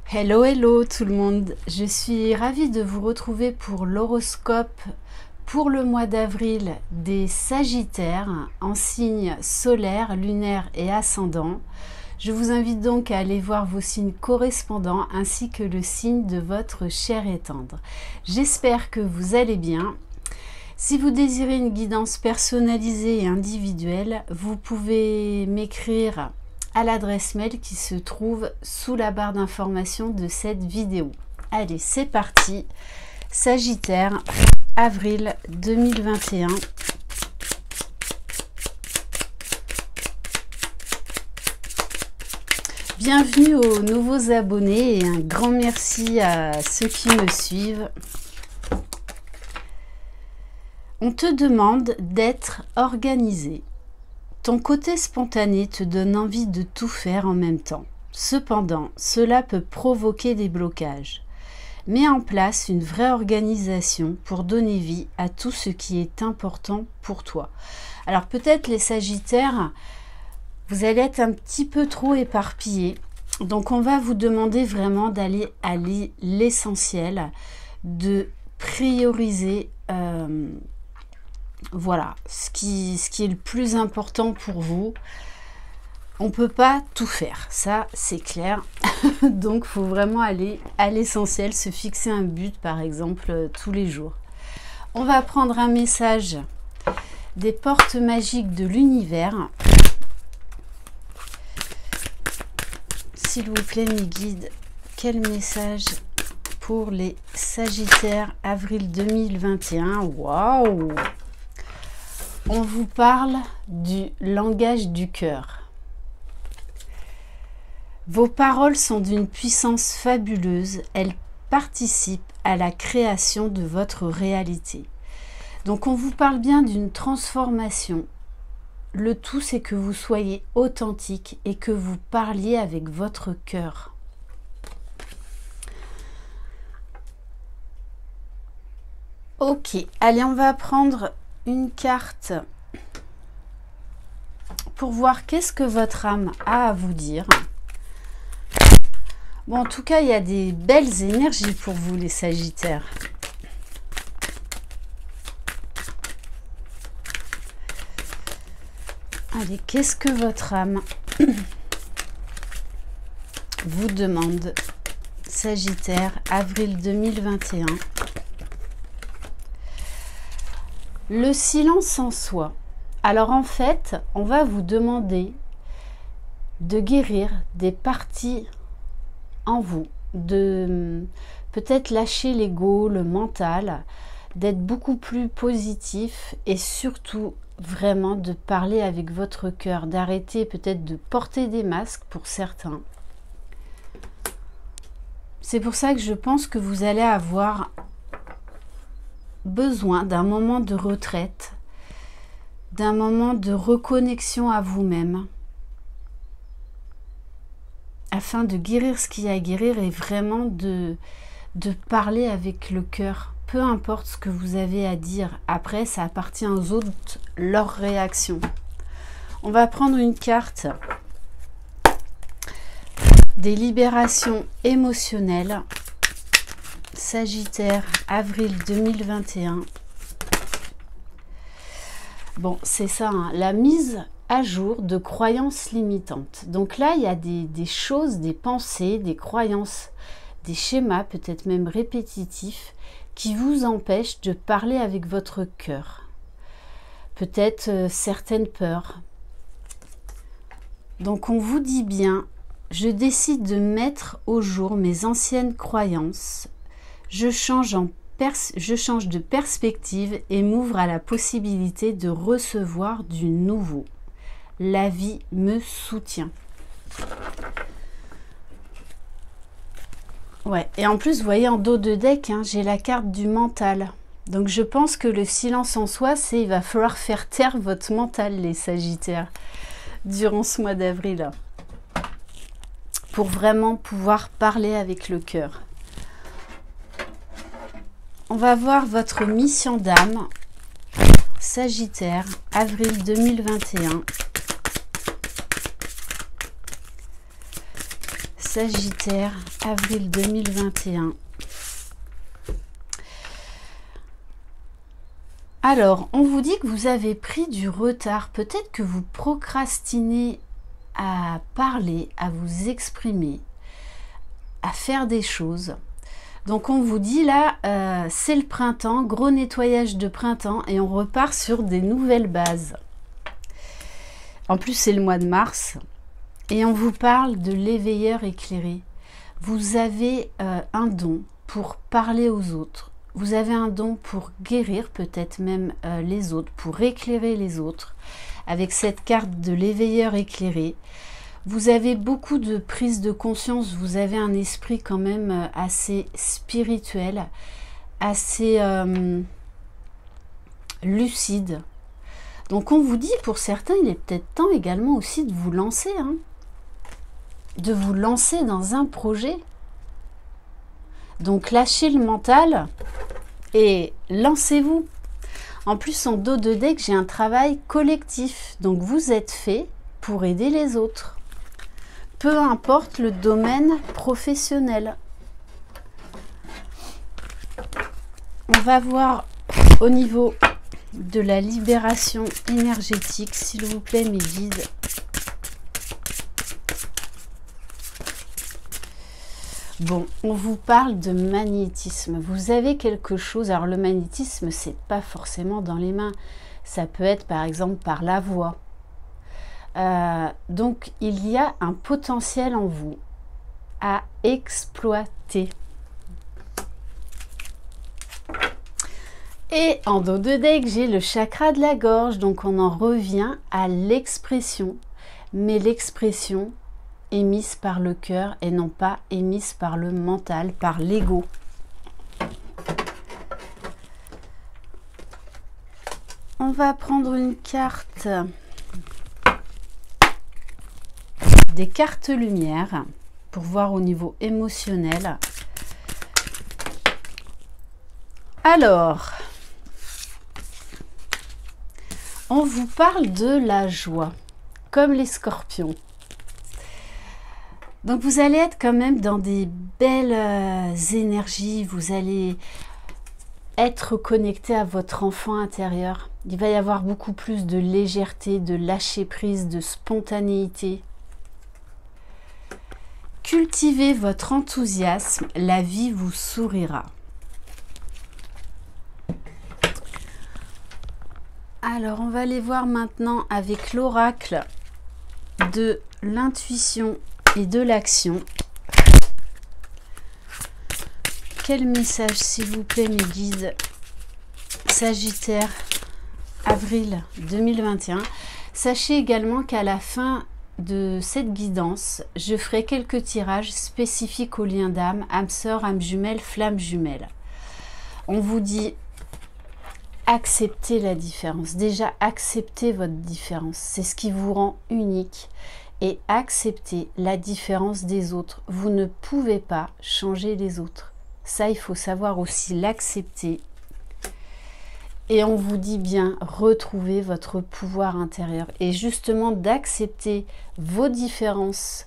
Hello, hello tout le monde. Je suis ravie de vous retrouver pour l'horoscope pour le mois d'avril des Sagittaires en signe solaire, lunaire et ascendant. Je vous invite donc à aller voir vos signes correspondants ainsi que le signe de votre chair et tendre. J'espère que vous allez bien. Si vous désirez une guidance personnalisée et individuelle, vous pouvez m'écrire à l'adresse mail qui se trouve sous la barre d'information de cette vidéo. Allez, c'est parti. Sagittaire, avril 2021. Bienvenue aux nouveaux abonnés et un grand merci à ceux qui me suivent. On te demande d'être organisé. Ton côté spontané te donne envie de tout faire en même temps. Cependant, cela peut provoquer des blocages. Mets en place une vraie organisation pour donner vie à tout ce qui est important pour toi. Alors peut-être les Sagittaires, vous allez être un petit peu trop éparpillés. Donc on va vous demander vraiment d'aller à l'essentiel, de prioriser voilà, ce qui est le plus important pour vous. On ne peut pas tout faire, ça c'est clair. Donc il faut vraiment aller à l'essentiel, se fixer un but par exemple tous les jours. On va prendre un message des portes magiques de l'univers. S'il vous plaît mes guides, quel message pour les Sagittaires avril 2021? Waouh! On vous parle du langage du cœur. Vos paroles sont d'une puissance fabuleuse. Elles participent à la création de votre réalité. Donc on vous parle bien d'une transformation. Le tout, c'est que vous soyez authentique et que vous parliez avec votre cœur. Ok, allez, on va prendre une carte pour voir qu'est-ce que votre âme a à vous dire. Bon, en tout cas, il y a des belles énergies pour vous, les Sagittaires. Allez, qu'est-ce que votre âme vous demande, Sagittaire, avril 2021? Le silence en soi. Alors en fait, on va vous demander de guérir des parties en vous, de peut-être lâcher l'ego, le mental, d'être beaucoup plus positif et surtout vraiment de parler avec votre cœur, d'arrêter peut-être de porter des masques pour certains. C'est pour ça que je pense que vous allez avoir besoin d'un moment de retraite, d'un moment de reconnexion à vous-même, afin de guérir ce qu'il y a à guérir et vraiment de parler avec le cœur, peu importe ce que vous avez à dire. Après, ça appartient aux autres, leur réaction. On va prendre une carte des libérations émotionnelles. Sagittaire, avril 2021. Bon, c'est ça, hein, la mise à jour de croyances limitantes. Donc là, il y a des choses, des pensées, des croyances, des schémas, peut-être même répétitifs, qui vous empêchent de parler avec votre cœur. Peut-être certaines peurs. Donc on vous dit bien, je décide de mettre au jour mes anciennes croyances. Je change de perspective et m'ouvre à la possibilité de recevoir du nouveau. La vie me soutient. Ouais, et en plus, vous voyez en dos de deck, hein, j'ai la carte du mental. Donc je pense que le silence en soi, c'est il va falloir faire taire votre mental, les Sagittaires, durant ce mois d'avril, pour vraiment pouvoir parler avec le cœur. On va voir votre mission d'âme, Sagittaire, avril 2021. Sagittaire, avril 2021. Alors, on vous dit que vous avez pris du retard. Peut-être que vous procrastinez à parler, à vous exprimer, à faire des choses. Donc, on vous dit là, c'est le printemps, gros nettoyage de printemps et on repart sur des nouvelles bases. En plus, c'est le mois de mars et on vous parle de l'éveilleur éclairé. Vous avez un don pour parler aux autres. Vous avez un don pour guérir peut-être même les autres, pour éclairer les autres. Avec cette carte de l'éveilleur éclairé, vous avez beaucoup de prise de conscience. Vous avez un esprit quand même assez spirituel, assez lucide. Donc on vous dit, pour certains, il est peut-être temps également aussi de vous lancer, hein, de vous lancer dans un projet. Donc lâchez le mental et lancez-vous. En plus, en dos de deck, j'ai un travail collectif. Donc vous êtes fait pour aider les autres. Peu importe le domaine professionnel. On va voir au niveau de la libération énergétique, s'il vous plaît, mes guides. Bon, on vous parle de magnétisme. Vous avez quelque chose. Alors, le magnétisme, c'est pas forcément dans les mains. Ça peut être, par exemple, par la voix. Donc, il y a un potentiel en vous à exploiter. Et en dos de deck, j'ai le chakra de la gorge. Donc, on en revient à l'expression. Mais l'expression émise par le cœur et non pas émise par le mental, par l'ego. On va prendre une carte, des cartes lumière, pour voir au niveau émotionnel. Alors, on vous parle de la joie, comme les scorpions. Donc vous allez être quand même dans des belles énergies, vous allez être connecté à votre enfant intérieur. Il va y avoir beaucoup plus de légèreté, de lâcher prise, de spontanéité. Cultivez votre enthousiasme, la vie vous sourira. Alors on va aller voir maintenant avec l'oracle de l'intuition et de l'action. Quel message, s'il vous plaît, mes guides? Sagittaire, avril 2021. Sachez également qu'à la fin de cette guidance, je ferai quelques tirages spécifiques aux liens d'âme, âme sœur, âme jumelle, flamme jumelle. On vous dit, acceptez la différence. Déjà, acceptez votre différence. C'est ce qui vous rend unique. Et acceptez la différence des autres. Vous ne pouvez pas changer les autres. Ça, il faut savoir aussi l'accepter. Et on vous dit bien, retrouvez votre pouvoir intérieur. Et justement, d'accepter vos différences,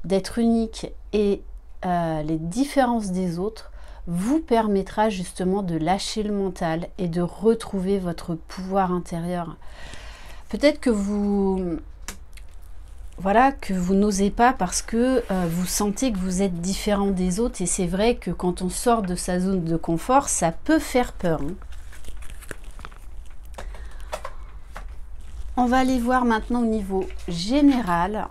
d'être unique et les différences des autres, vous permettra justement de lâcher le mental et de retrouver votre pouvoir intérieur. Peut-être que vous... Voilà, que vous n'osez pas parce que vous sentez que vous êtes différent des autres. Et c'est vrai que quand on sort de sa zone de confort, ça peut faire peur, hein. On va aller voir maintenant au niveau général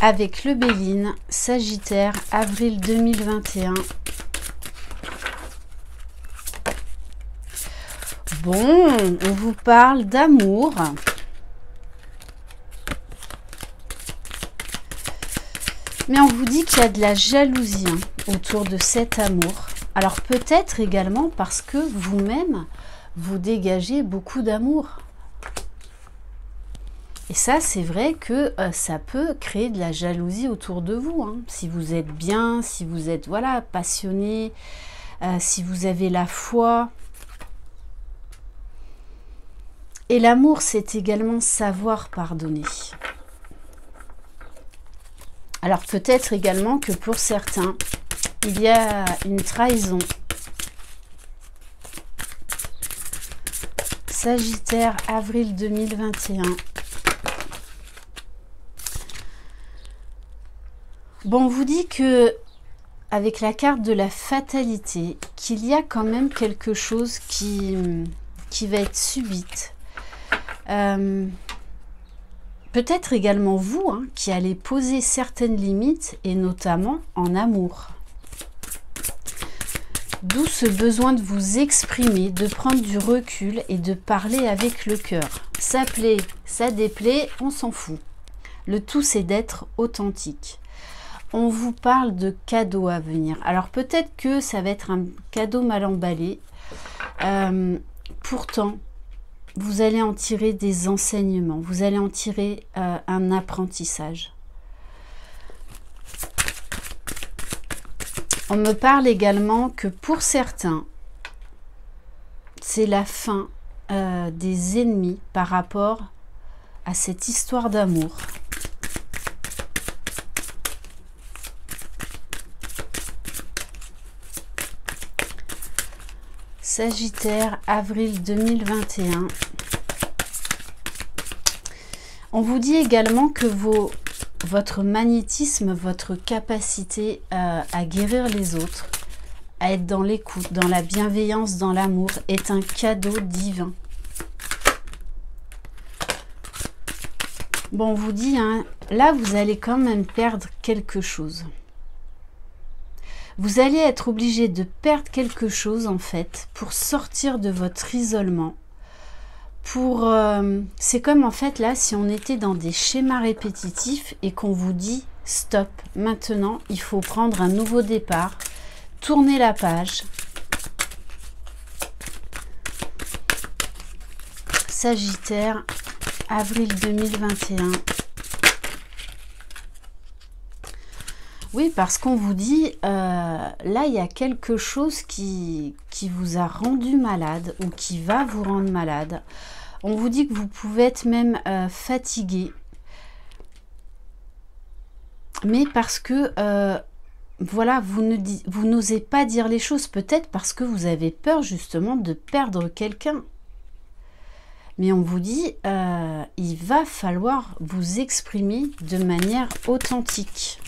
avec le Béline, Sagittaire, avril 2021. Bon, on vous parle d'amour. Mais on vous dit qu'il y a de la jalousie autour de cet amour. Alors peut-être également parce que vous-même, vous dégagez beaucoup d'amour. Et ça, c'est vrai que ça peut créer de la jalousie autour de vous, hein. Si vous êtes bien, si vous êtes voilà, passionné, si vous avez la foi. Et l'amour, c'est également savoir pardonner. Alors peut-être également que pour certains, il y a une trahison. Sagittaire, avril 2021. Bon, on vous dit que, avec la carte de la fatalité, qu'il y a quand même quelque chose qui va être subite. Peut-être également vous, hein, qui allez poser certaines limites, et notamment en amour. D'où ce besoin de vous exprimer, de prendre du recul et de parler avec le cœur. Ça plaît, ça déplaît, on s'en fout. Le tout, c'est d'être authentique. On vous parle de cadeaux à venir. Alors peut-être que ça va être un cadeau mal emballé. Pourtant, vous allez en tirer des enseignements. Vous allez en tirer un apprentissage. On me parle également que pour certains, c'est la fin des ennemis par rapport à cette histoire d'amour. Sagittaire, avril 2021. On vous dit également que votre magnétisme, votre capacité à guérir les autres, à être dans l'écoute, dans la bienveillance, dans l'amour, est un cadeau divin. Bon, on vous dit, hein, là, vous allez quand même perdre quelque chose. Vous allez être obligé de perdre quelque chose, en fait, pour sortir de votre isolement. C'est comme, en fait, là, si on était dans des schémas répétitifs et qu'on vous dit « Stop, maintenant, il faut prendre un nouveau départ, tourner la page. » Sagittaire, avril 2021. Oui, parce qu'on vous dit, là, il y a quelque chose qui vous a rendu malade ou qui va vous rendre malade. On vous dit que vous pouvez être même fatigué. Mais parce que, voilà, vous n'osez pas dire les choses. Peut-être parce que vous avez peur justement de perdre quelqu'un. Mais on vous dit, il va falloir vous exprimer de manière authentique.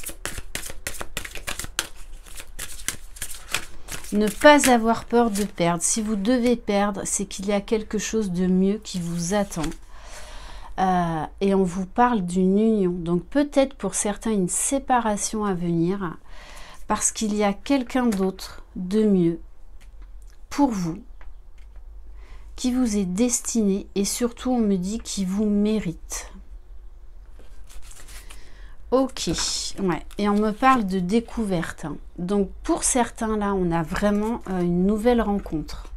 Ne pas avoir peur de perdre. Si vous devez perdre, c'est qu'il y a quelque chose de mieux qui vous attend. Et on vous parle d'une union. Donc peut-être pour certains une séparation à venir. Parce qu'il y a quelqu'un d'autre de mieux pour vous. Qui vous est destiné. Et surtout on me dit qui vous mérite. Ok, ouais, et on me parle de découverte. Hein. Donc pour certains, là, on a vraiment une nouvelle rencontre.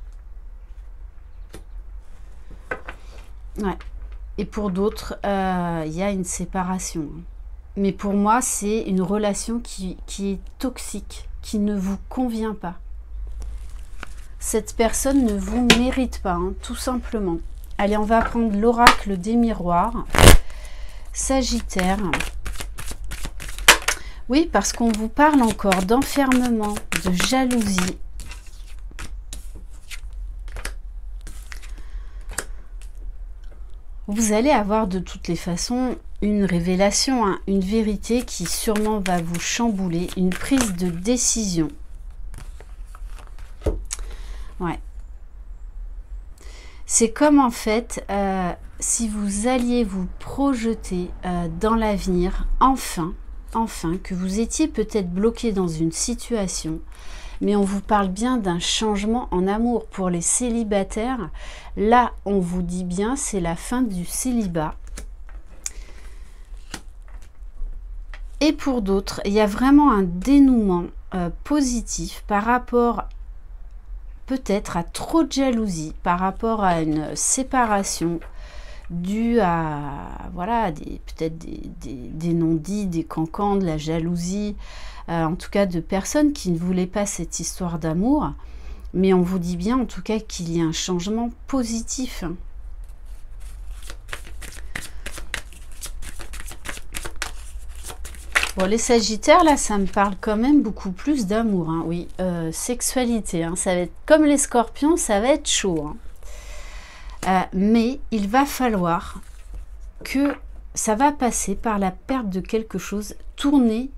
Ouais, et pour d'autres, il y a une séparation. Hein. Mais pour moi, c'est une relation qui est toxique, qui ne vous convient pas. Cette personne ne vous mérite pas, hein, tout simplement. Allez, on va prendre l'oracle des miroirs. Sagittaire. Oui, parce qu'on vous parle encore d'enfermement, de jalousie. Vous allez avoir de toutes les façons une révélation, hein, une vérité qui sûrement va vous chambouler, une prise de décision. Ouais. C'est comme en fait, si vous alliez vous projeter dans l'avenir, enfin, que vous étiez peut-être bloqué dans une situation, mais on vous parle bien d'un changement en amour. Pour les célibataires, là, on vous dit bien, c'est la fin du célibat. Et pour d'autres, il y a vraiment un dénouement positif par rapport peut-être à trop de jalousie, par rapport à une séparation dû à, voilà, peut-être des non-dits, des cancans, de la jalousie, en tout cas de personnes qui ne voulaient pas cette histoire d'amour. Mais on vous dit bien en tout cas qu'il y a un changement positif. Bon, les Sagittaires, là, ça me parle quand même beaucoup plus d'amour, hein, oui. Sexualité, hein, ça va être comme les Scorpions, ça va être chaud. Hein. Mais il va falloir que ça va passer par la perte de quelque chose, tourner.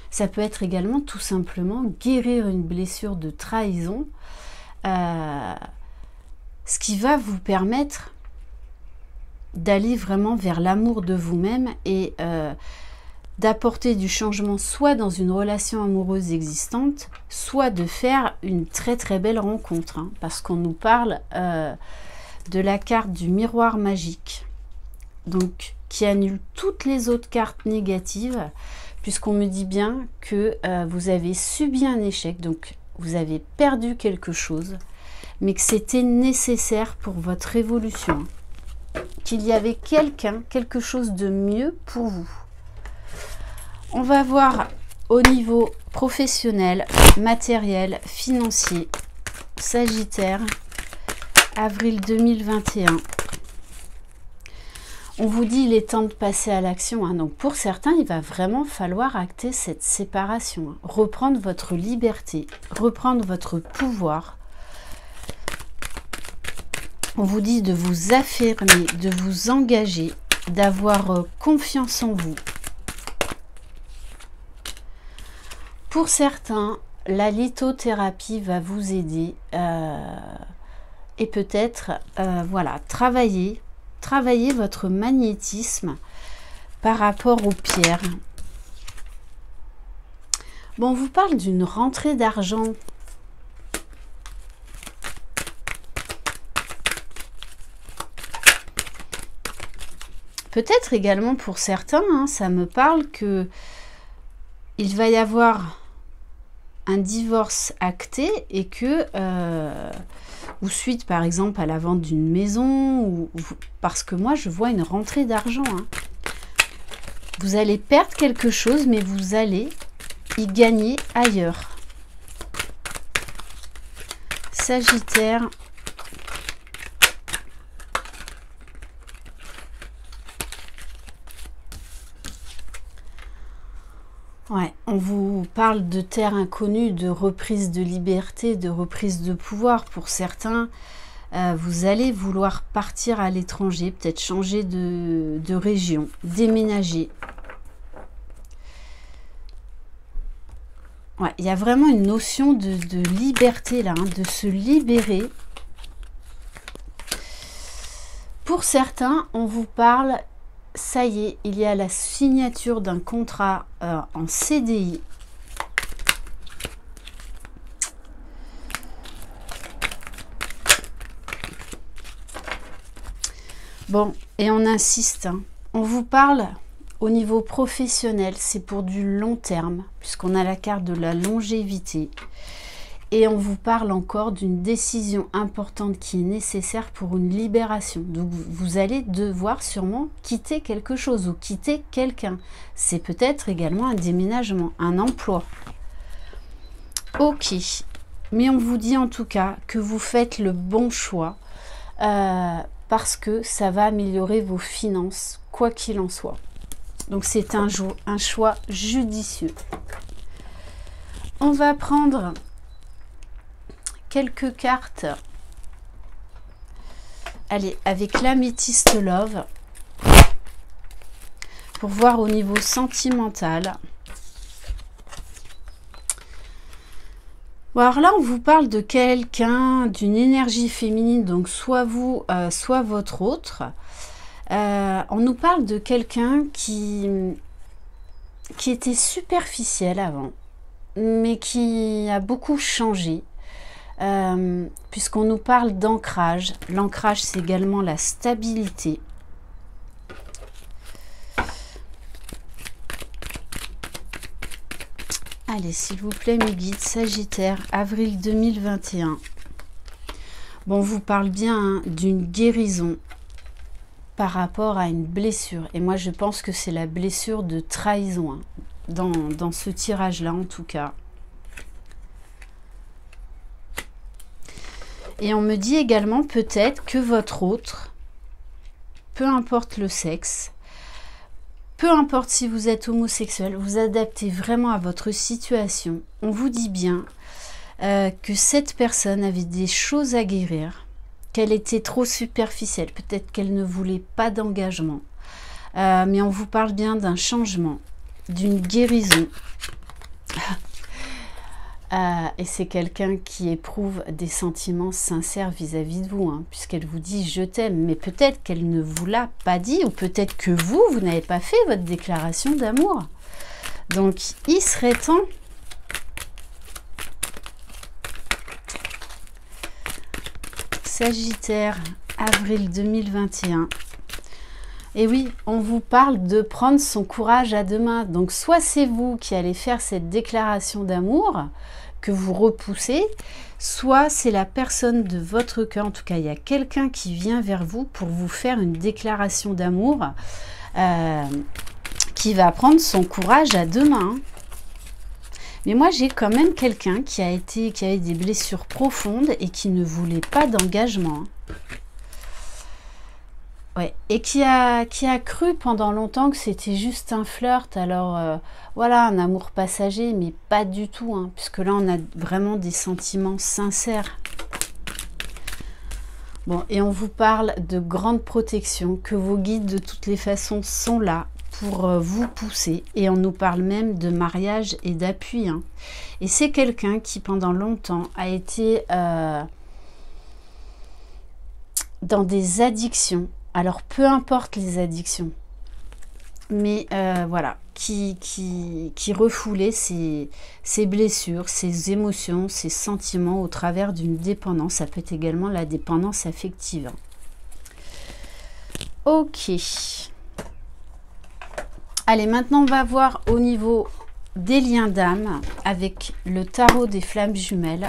Ça peut être également tout simplement guérir une blessure de trahison, ce qui va vous permettre d'aller vraiment vers l'amour de vous-même et d'apporter du changement soit dans une relation amoureuse existante, soit de faire une très très belle rencontre, hein, parce qu'on nous parle de la carte du miroir magique, donc qui annule toutes les autres cartes négatives, puisqu'on me dit bien que vous avez subi un échec, donc vous avez perdu quelque chose, mais que c'était nécessaire pour votre évolution, qu'il y avait quelque chose de mieux pour vous. On va voir au niveau professionnel, matériel, financier, Sagittaire, avril 2021. On vous dit il est temps de passer à l'action. Hein. Donc pour certains, il va vraiment falloir acter cette séparation. Hein. Reprendre votre liberté, reprendre votre pouvoir. On vous dit de vous affirmer, de vous engager, d'avoir confiance en vous. Pour certains, la lithothérapie va vous aider et peut-être voilà, travailler votre magnétisme par rapport aux pierres. Bon, on vous parle d'une rentrée d'argent. Peut-être également pour certains, hein, ça me parle que il va y avoir un divorce acté et que ou suite par exemple à la vente d'une maison ou parce que moi je vois une rentrée d'argent. Hein. Vous allez perdre quelque chose mais vous allez y gagner ailleurs. Sagittaire. Ouais, on vous parle de terre inconnue, de reprise de liberté, de reprise de pouvoir. Pour certains, vous allez vouloir partir à l'étranger, peut-être changer de région, déménager. Ouais, il y a vraiment une notion de liberté là, hein, de se libérer. Pour certains, on vous parle... Ça y est, il y a la signature d'un contrat en CDI. Bon, et on insiste. Hein. On vous parle au niveau professionnel, c'est pour du long terme, puisqu'on a la carte de la longévité. Et on vous parle encore d'une décision importante qui est nécessaire pour une libération. Donc vous allez devoir sûrement quitter quelque chose ou quitter quelqu'un. C'est peut-être également un déménagement, un emploi. Ok, mais on vous dit en tout cas que vous faites le bon choix parce que ça va améliorer vos finances, quoi qu'il en soit. Donc c'est un choix judicieux. On va prendre... quelques cartes. Allez, avec l'améthyste love pour voir au niveau sentimental. Bon, alors là, on vous parle de quelqu'un, d'une énergie féminine, donc soit vous, soit votre autre. On nous parle de quelqu'un qui était superficiel avant, mais qui a beaucoup changé. Puisqu'on nous parle d'ancrage. L'ancrage, c'est également la stabilité. Allez, s'il vous plaît, mes guides, Sagittaire, avril 2021. Bon, on vous parle bien hein, d'une guérison par rapport à une blessure. Et moi, je pense que c'est la blessure de trahison, hein, dans ce tirage-là, en tout cas. Et on me dit également peut-être que votre autre, peu importe le sexe, peu importe si vous êtes homosexuel, vous adaptez vraiment à votre situation. On vous dit bien que cette personne avait des choses à guérir, qu'elle était trop superficielle, peut-être qu'elle ne voulait pas d'engagement. Mais on vous parle bien d'un changement, d'une guérison. Et c'est quelqu'un qui éprouve des sentiments sincères vis-à-vis de vous, hein, puisqu'elle vous dit « je t'aime ». Mais peut-être qu'elle ne vous l'a pas dit, ou peut-être que vous n'avez pas fait votre déclaration d'amour. Donc, il serait temps. Sagittaire, avril 2021. Et oui, on vous parle de prendre son courage à deux mains. Donc, soit c'est vous qui allez faire cette déclaration d'amour que vous repoussez, soit c'est la personne de votre cœur. En tout cas, il y a quelqu'un qui vient vers vous pour vous faire une déclaration d'amour qui va prendre son courage à deux mains. Mais moi, j'ai quand même quelqu'un qui avait des blessures profondes et qui ne voulait pas d'engagement. Ouais, et qui a cru pendant longtemps que c'était juste un flirt, alors voilà, un amour passager, mais pas du tout, hein, puisque là on a vraiment des sentiments sincères. Bon, et on vous parle de grande protection, que vos guides de toutes les façons sont là pour vous pousser, et on nous parle même de mariage et d'appui, hein. Et c'est quelqu'un qui pendant longtemps a été dans des addictions. Alors, peu importe les addictions, mais voilà, qui refoulait ses blessures, ses émotions, ses sentiments au travers d'une dépendance. Ça peut être également la dépendance affective. Ok. Allez, maintenant, on va voir au niveau des liens d'âme avec le tarot des flammes jumelles.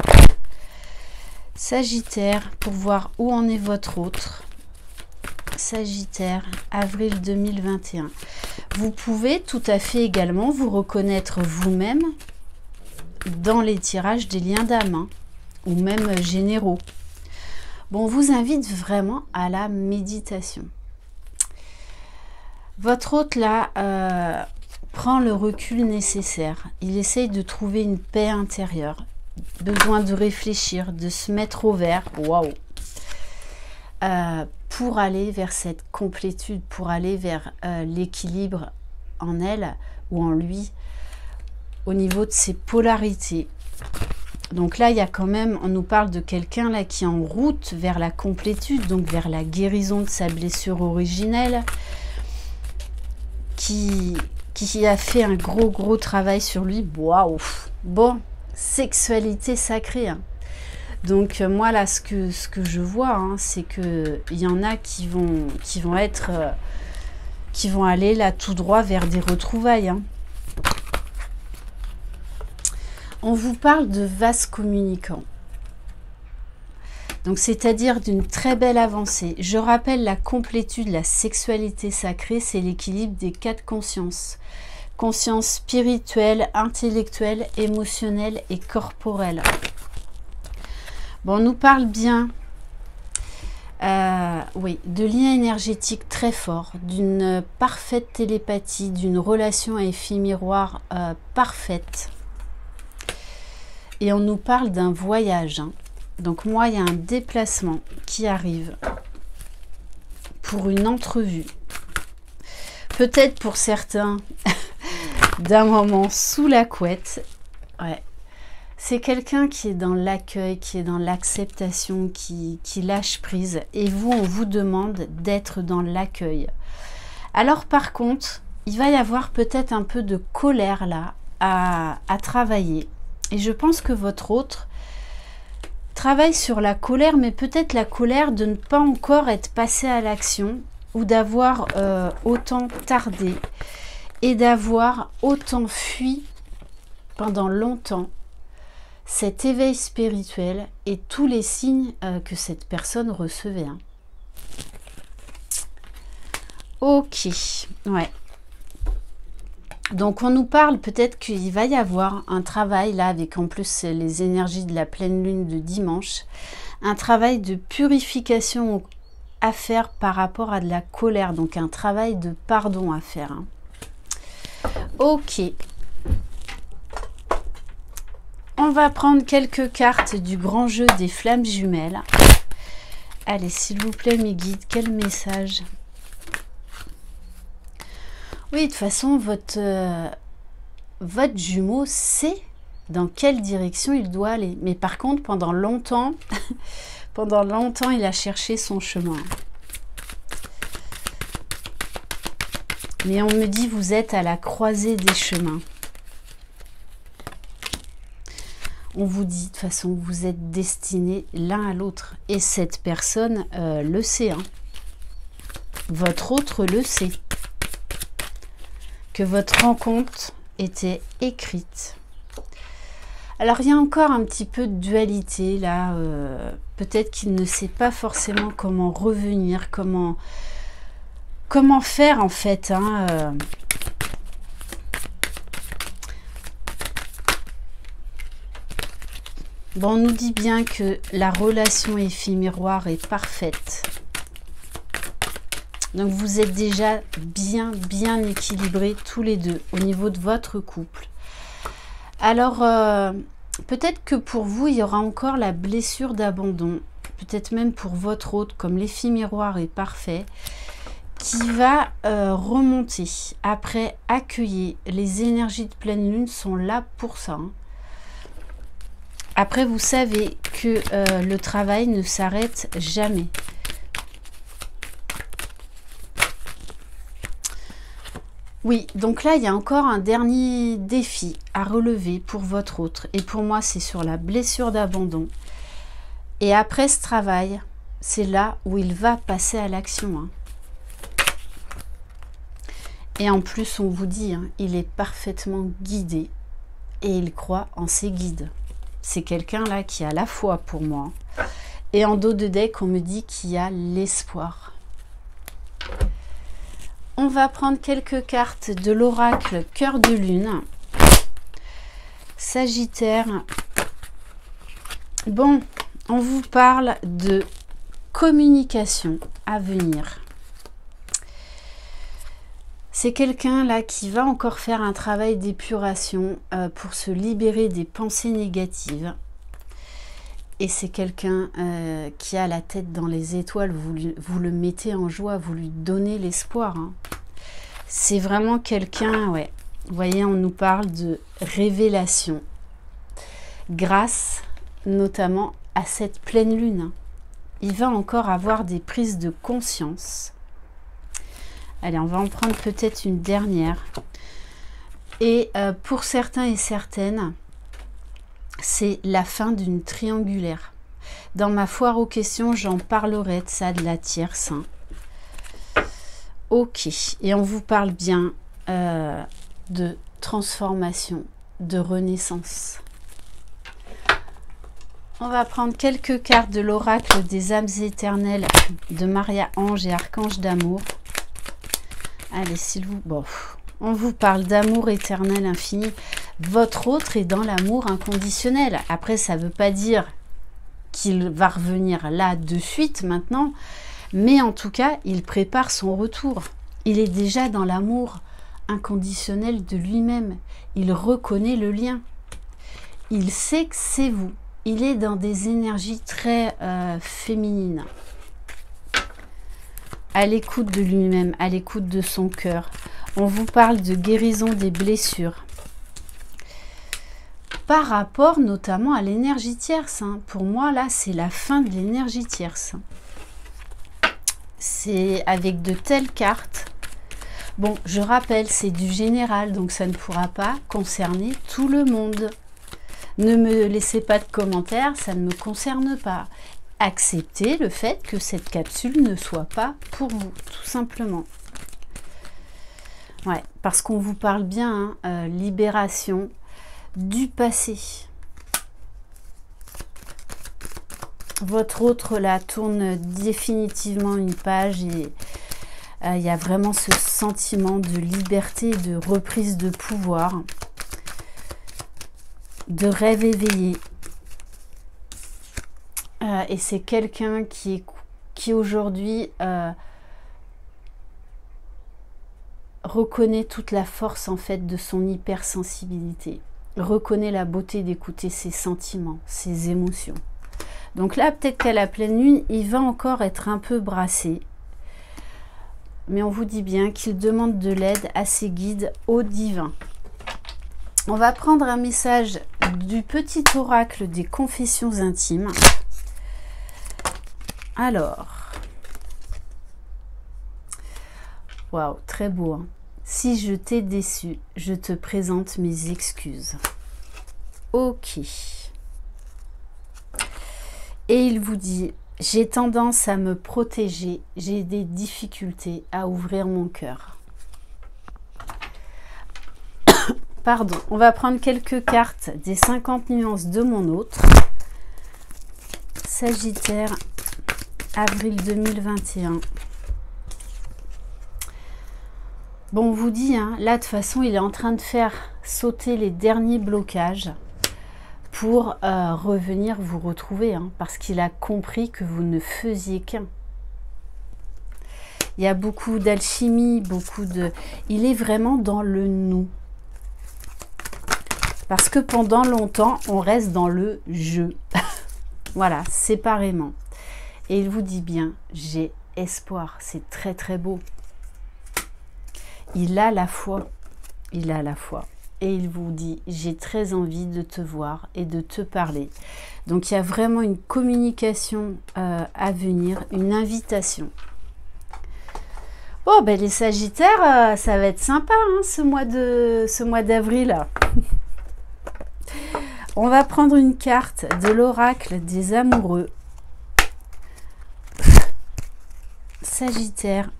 Sagittaire, pour voir où en est votre autre. Sagittaire, avril 2021. Vous pouvez tout à fait également vous reconnaître vous-même dans les tirages des liens d'âme, hein, ou même généraux. Bon, on vous invite vraiment à la méditation. Votre hôte là prend le recul nécessaire. Il essaye de trouver une paix intérieure. Besoin de réfléchir, de se mettre au vert. Waouh! Pour aller vers cette complétude, pour aller vers l'équilibre en elle ou en lui au niveau de ses polarités. Donc là, il y a quand même, on nous parle de quelqu'un là qui est en route vers la complétude, donc vers la guérison de sa blessure originelle, qui a fait un gros travail sur lui. Waouh! Bon, sexualité sacrée, hein. Donc moi là, ce que je vois, hein, c'est que il y en a qui vont aller là tout droit vers des retrouvailles, hein. On vous parle de vase communicant. Donc c'est-à-dire d'une très belle avancée. Je rappelle la complétude, la sexualité sacrée, c'est l'équilibre des quatre consciences. Conscience spirituelle, intellectuelle, émotionnelle et corporelle. Bon, on nous parle bien oui, de liens énergétiques très forts, d'une parfaite télépathie, d'une relation à effet miroir parfaite. Et on nous parle d'un voyage, hein. Donc moi, il y a un déplacement qui arrive pour une entrevue. Peut-être pour certains, d'un moment sous la couette. Ouais. C'est quelqu'un qui est dans l'accueil, qui est dans l'acceptation, qui lâche prise. Et vous, on vous demande d'être dans l'accueil. Alors par contre, il va y avoir peut-être un peu de colère là à travailler. Et je pense que votre autre travaille sur la colère, mais peut-être la colère de ne pas encore être passé à l'action ou d'avoir autant tardé et d'avoir autant fui pendant longtemps cet éveil spirituel et tous les signes que cette personne recevait, hein. Ok, ouais. Donc on nous parle peut-être qu'il va y avoir un travail là avec en plus les énergies de la pleine lune de dimanche, un travail de purification à faire par rapport à de la colère, donc un travail de pardon à faire, hein. Ok. On va prendre quelques cartes du grand jeu des flammes jumelles. Allez, s'il vous plaît, mes guides, quel message? Oui, de toute façon, votre jumeau sait dans quelle direction il doit aller. Mais par contre, pendant longtemps, il a cherché son chemin. Mais on me dit, vous êtes à la croisée des chemins. On vous dit, de toute façon, vous êtes destinés l'un à l'autre. Et cette personne le sait. Hein. Votre autre le sait. Que votre rencontre était écrite. Alors, il y a encore un petit peu de dualité, là. Peut-être qu'il ne sait pas forcément comment revenir, comment faire, en fait. Hein, Bon, on nous dit bien que la relation éphéméroire est parfaite. Donc, vous êtes déjà bien équilibrés tous les deux au niveau de votre couple. Alors, peut-être que pour vous, il y aura encore la blessure d'abandon. Peut-être même pour votre autre, comme l'éphéméroire est parfait, qui va remonter. Après, accueillir. Les énergies de pleine lune sont là pour ça. Hein. Après, vous savez que le travail ne s'arrête jamais. Oui, donc là, il y a encore un dernier défi à relever pour votre autre. Et pour moi, c'est sur la blessure d'abandon. Et après ce travail, c'est là où il va passer à l'action. Hein. Et en plus, on vous dit, hein, il est parfaitement guidé. Et il croit en ses guides. C'est quelqu'un là qui a la foi pour moi. Et en dos de deck, on me dit qu'il y a l'espoir. On va prendre quelques cartes de l'oracle Cœur de Lune. Sagittaire. Bon, on vous parle de communication à venir. C'est quelqu'un là qui va encore faire un travail d'épuration pour se libérer des pensées négatives. Et c'est quelqu'un qui a la tête dans les étoiles. Vous le mettez en joie, vous lui donnez l'espoir. Hein. C'est vraiment quelqu'un, ouais. Vous voyez, on nous parle de révélation. Grâce notamment à cette pleine lune. Hein. Il va encore avoir des prises de conscience. Allez, on va en prendre peut-être une dernière. Et pour certains et certaines, c'est la fin d'une triangulaire. Dans ma foire aux questions, j'en parlerai de ça, de la tierce. Hein. Ok, et on vous parle bien de transformation, de renaissance. On va prendre quelques cartes de l'oracle des âmes éternelles de Maria Ange et Archange d'amour. Allez, s'il vous... Bon, on vous parle d'amour éternel infini. Votre autre est dans l'amour inconditionnel. Après, ça ne veut pas dire qu'il va revenir là de suite maintenant. Mais en tout cas, il prépare son retour. Il est déjà dans l'amour inconditionnel de lui-même. Il reconnaît le lien. Il sait que c'est vous. Il est dans des énergies très féminines. À l'écoute de lui-même, à l'écoute de son cœur. On vous parle de guérison des blessures. Par rapport notamment à l'énergie tierce. Hein. Pour moi, là, c'est la fin de l'énergie tierce. C'est avec de telles cartes. Bon, je rappelle, c'est du général, donc ça ne pourra pas concerner tout le monde. Ne me laissez pas de commentaires, ça ne me concerne pas. Acceptez le fait que cette capsule ne soit pas pour vous, tout simplement. Ouais, parce qu'on vous parle bien, hein, libération du passé. Votre autre là tourne définitivement une page et il y a vraiment ce sentiment de liberté, de reprise de pouvoir, de rêve éveillé. Et c'est quelqu'un qui aujourd'hui reconnaît toute la force en fait de son hypersensibilité. Reconnaît la beauté d'écouter ses sentiments, ses émotions. Donc là, peut-être qu'à la pleine lune, il va encore être un peu brassé. Mais on vous dit bien qu'il demande de l'aide à ses guides au divin. On va prendre un message du petit oracle des confessions intimes. Alors, waouh, très beau, hein. Si je t'ai déçu, je te présente mes excuses. Ok. Et il vous dit, j'ai tendance à me protéger, j'ai des difficultés à ouvrir mon cœur. Pardon, on va prendre quelques cartes des 50 nuances de mon autre. Sagittaire, avril 2021. Bon, on vous dit, hein, là, de toute façon, il est en train de faire sauter les derniers blocages pour revenir vous retrouver, hein, parce qu'il a compris que vous ne faisiez qu'un. Il y a beaucoup d'alchimie, beaucoup de... Il est vraiment dans le nous. Parce que pendant longtemps, on reste dans le je. Voilà, séparément. Et il vous dit bien, j'ai espoir. C'est très très beau. Il a la foi. Il a la foi. Et il vous dit, j'ai très envie de te voir et de te parler. Donc il y a vraiment une communication à venir, une invitation. Bon, ben les Sagittaires, ça va être sympa, hein, ce mois d'avril. On va prendre une carte de l'oracle des amoureux. Sagittaire,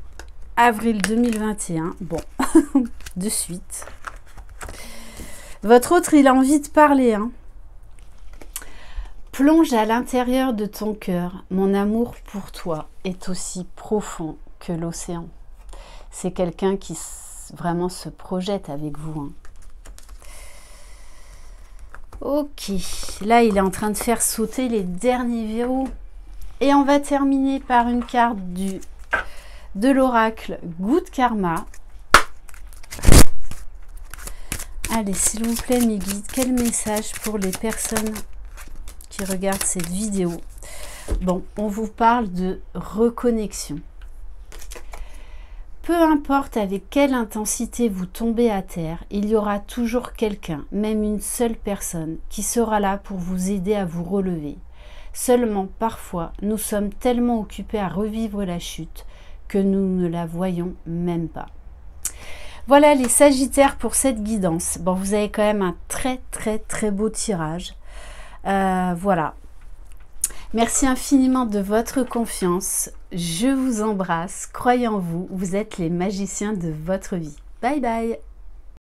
avril 2021. Bon, de suite. Votre autre, il a envie de parler, hein. Plonge à l'intérieur de ton cœur. Mon amour pour toi est aussi profond que l'océan. C'est quelqu'un qui vraiment se projette avec vous, hein. Ok, là, il est en train de faire sauter les derniers verrous. Et on va terminer par une carte de l'oracle Good Karma. Allez, s'il vous plaît, mes guides, quel message pour les personnes qui regardent cette vidéo? Bon, on vous parle de reconnexion. Peu importe avec quelle intensité vous tombez à terre, il y aura toujours quelqu'un, même une seule personne, qui sera là pour vous aider à vous relever. Seulement, parfois, nous sommes tellement occupés à revivre la chute que nous ne la voyons même pas. Voilà les Sagittaires pour cette guidance. Bon, vous avez quand même un très très très beau tirage. Voilà. Merci infiniment de votre confiance. Je vous embrasse. Croyez en vous. Vous êtes les magiciens de votre vie. Bye bye.